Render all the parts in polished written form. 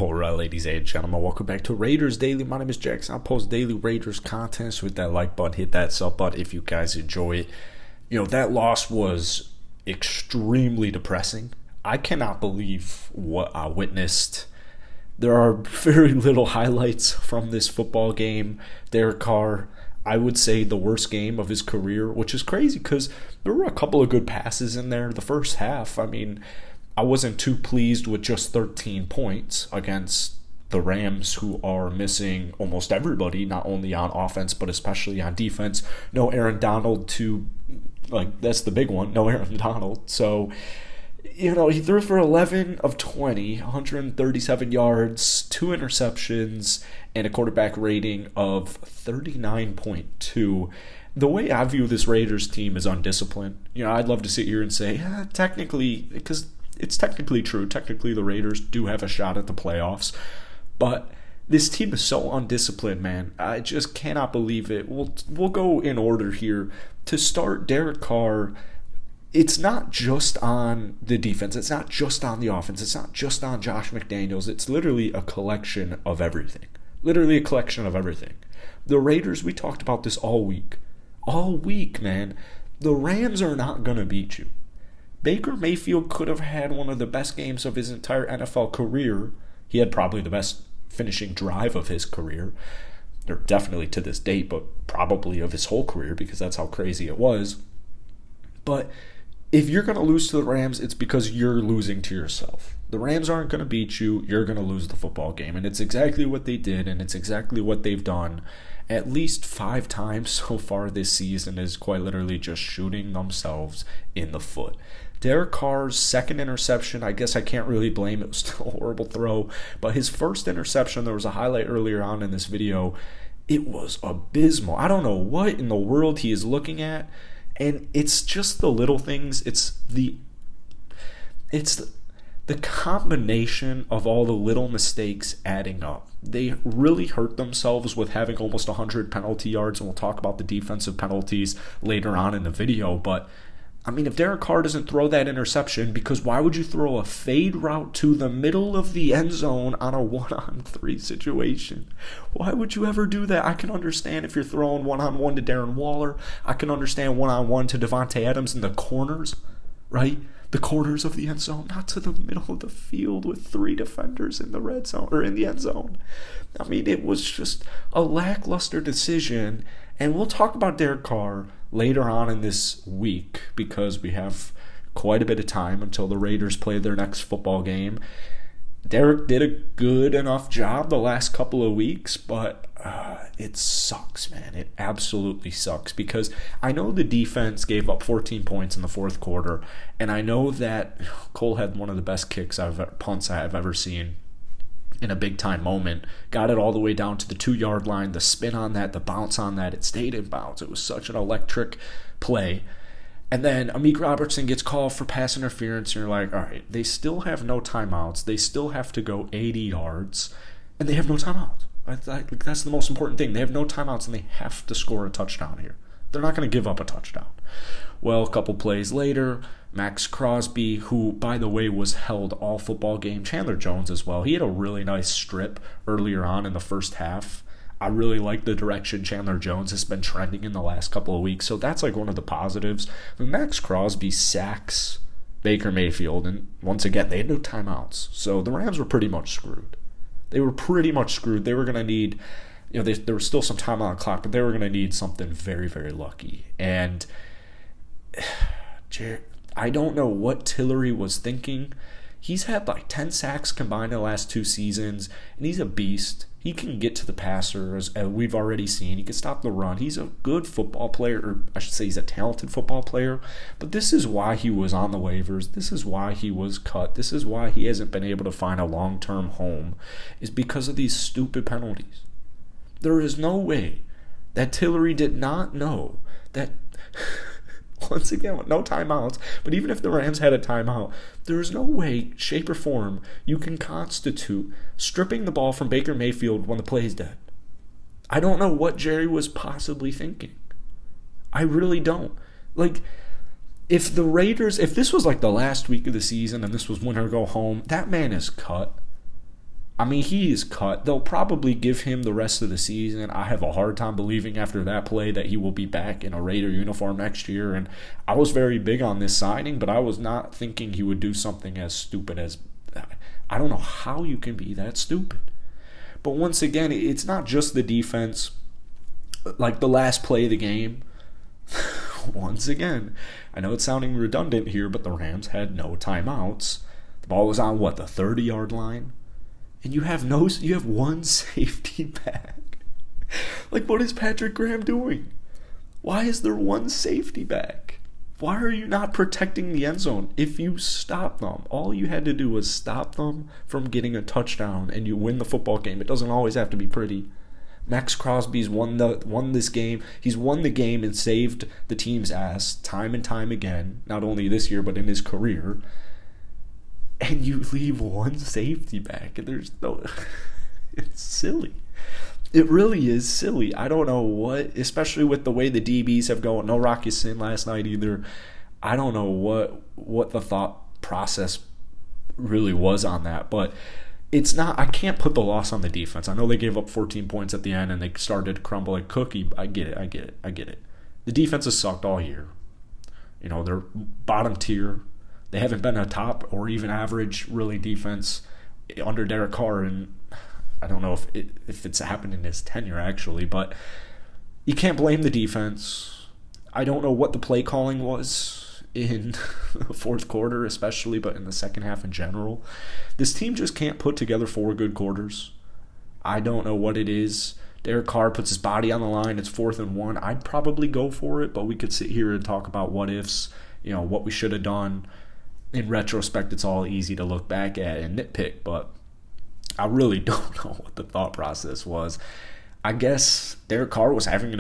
All right, ladies and gentlemen, welcome back to Raiders Daily. My name is Jackson. I post daily Raiders content, so hit that like button, hit that sub button if you guys enjoy it. That loss was extremely depressing. I cannot believe what I witnessed. There are very little highlights from this football game. Derek Carr, I would say the worst game of his career, which is crazy because there were a couple of good passes in there. The first half, I wasn't too pleased with just 13 points against the Rams, who are missing almost everybody, not only on offense, but especially on defense. No Aaron Donald that's the big one. No Aaron Donald. So, he threw for 11 of 20, 137 yards, 2 interceptions, and a quarterback rating of 39.2. The way I view this Raiders team is undisciplined. I'd love to sit here and say, technically, because it's technically true. Technically, the Raiders do have a shot at the playoffs. But this team is so undisciplined, man. I just cannot believe it. We'll go in order here. To start, Derek Carr, it's not just on the defense. It's not just on the offense. It's not just on Josh McDaniels. It's literally a collection of everything. Literally a collection of everything. The Raiders, we talked about this all week. All week, man. The Rams are not going to beat you. Baker Mayfield could have had one of the best games of his entire NFL career. He had probably the best finishing drive of his career, or definitely to this date, but probably of his whole career because that's how crazy it was. But if you're going to lose to the Rams, it's because you're losing to yourself. The Rams aren't going to beat you. You're going to lose the football game. And it's exactly what they did, and it's exactly what they've done at least 5 times so far this season, is quite literally just shooting themselves in the foot. Derek Carr's second interception, I guess I can't really blame. It was still a horrible throw. But his first interception, there was a highlight earlier on in this video. It was abysmal. I don't know what in the world he is looking at. And it's just the little things. It's the combination of all the little mistakes adding up. They really hurt themselves with having almost 100 penalty yards. And we'll talk about the defensive penalties later on in the video. But if Derek Carr doesn't throw that interception, because why would you throw a fade route to the middle of the end zone on a 1-on-3 situation? Why would you ever do that? I can understand if you're throwing 1-on-1 to Darren Waller. I can understand 1-on-1 to Devontae Adams in the corners, right? The corners of the end zone, not to the middle of the field with 3 defenders in the red zone or in the end zone. It was just a lackluster decision. And we'll talk about Derek Carr later on in this week because we have quite a bit of time until the Raiders play their next football game. Derek did a good enough job the last couple of weeks, but it sucks, man. It absolutely sucks because I know the defense gave up 14 points in the fourth quarter, and I know that Cole had one of the best punts I've ever seen in a big-time moment. Got it all the way down to the 2-yard line. The spin on that, the bounce on that, it stayed in bounds. It was such an electric play. And then Amik Robertson gets called for pass interference, and you're like, all right, they still have no timeouts. They still have to go 80 yards, and they have no timeouts. That's the most important thing. They have no timeouts, and they have to score a touchdown here. They're not going to give up a touchdown. Well, a couple plays later, Max Crosby, who, by the way, was held all football game, Chandler Jones as well. He had a really nice strip earlier on in the first half. I really like the direction Chandler Jones has been trending in the last couple of weeks, so that's one of the positives. But Max Crosby sacks Baker Mayfield, and once again, they had no timeouts. So the Rams were pretty much screwed. They were pretty much screwed. They were going to need, there was still some time on the clock, but they were going to need something very, very lucky. And I don't know what Tillery was thinking. He's had 10 sacks combined in the last 2 seasons, and he's a beast. He can get to the passer, as we've already seen. He can stop the run. He's a good football player, or I should say he's a talented football player. But this is why he was on the waivers. This is why he was cut. This is why he hasn't been able to find a long-term home, is because of these stupid penalties. There is no way that Tillery did not know that... Once again, with no timeouts, but even if the Rams had a timeout, there is no way, shape, or form you can constitute stripping the ball from Baker Mayfield when the play is dead. I don't know what Jerry was possibly thinking. I really don't. If this was the last week of the season and this was win or go home, that man is cut. I mean, he is cut. They'll probably give him the rest of the season. I have a hard time believing after that play that he will be back in a Raider uniform next year. And I was very big on this signing, but I was not thinking he would do something as stupid as that. I don't know how you can be that stupid. But once again, it's not just the defense. Like the last play of the game, once again, I know it's sounding redundant here, but the Rams had no timeouts. The ball was on, the 30-yard line? And you have one safety back. Like, what is Patrick Graham doing? Why is there one safety back? Why are you not protecting the end zone? If you stop them, all you had to do was stop them from getting a touchdown and you win the football game. It doesn't always have to be pretty. Max Crosby's won this game. He's won the game and saved the team's ass time and time again, not only this year but in his career. And you leave one safety back, and there's no... It's silly. It really is silly. I don't know what, especially with the way the DBs have gone. No Rocky Sin last night either. I don't know what the thought process really was on that, but it's not... I can't put the loss on the defense. I know they gave up 14 points at the end, and they started to crumble like cookie. I get it. The defense has sucked all year. You know, they're bottom tier. They haven't been a top or even average, really, defense under Derek Carr, and I don't know if it's happened in his tenure, actually, but you can't blame the defense. I don't know what the play calling was in the fourth quarter, especially, but in the second half in general. This team just can't put together 4 good quarters. I don't know what it is. Derek Carr puts his body on the line. It's 4th and 1. I'd probably go for it, but we could sit here and talk about what ifs, what we should have done. In retrospect, it's all easy to look back at and nitpick, but I really don't know what the thought process was. I guess Derek Carr was having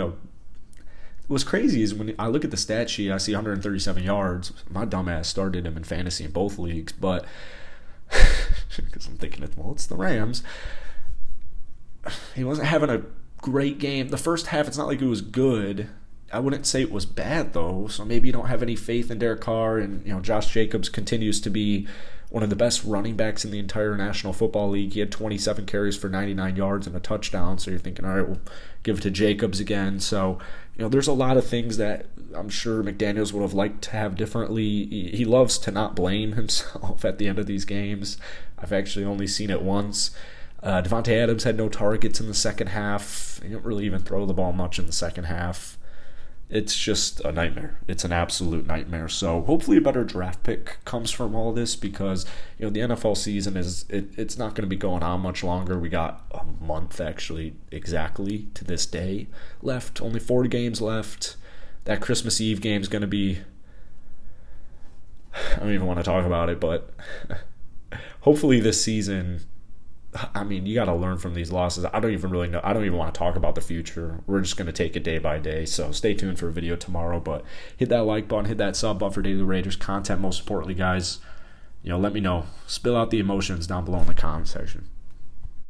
what's crazy is when I look at the stat sheet, I see 137 yards. My dumbass started him in fantasy in both leagues, but because I'm thinking, it's the Rams. He wasn't having a great game. The first half, it's not like it was good. I wouldn't say it was bad, though, so maybe you don't have any faith in Derek Carr, and Josh Jacobs continues to be one of the best running backs in the entire National Football League. He had 27 carries for 99 yards and a touchdown, so you're thinking, all right, we'll give it to Jacobs again. So, there's a lot of things that I'm sure McDaniels would have liked to have differently. He loves to not blame himself at the end of these games. I've actually only seen it once. Devontae Adams had no targets in the second half. He didn't really even throw the ball much in the second half. It's just a nightmare. It's an absolute nightmare. So hopefully a better draft pick comes from all this because, the NFL season it's not going to be going on much longer. We got a month, actually, exactly to this day left. Only 4 games left. That Christmas Eve game is going to be... I don't even want to talk about it, but hopefully this season... I mean, you got to learn from these losses. I don't even really know. I don't even want to talk about the future. We're just going to take it day by day. So stay tuned for a video tomorrow. But hit that like button, hit that sub button for Daily Raiders content. Most importantly, guys, let me know. Spill out the emotions down below in the comment section.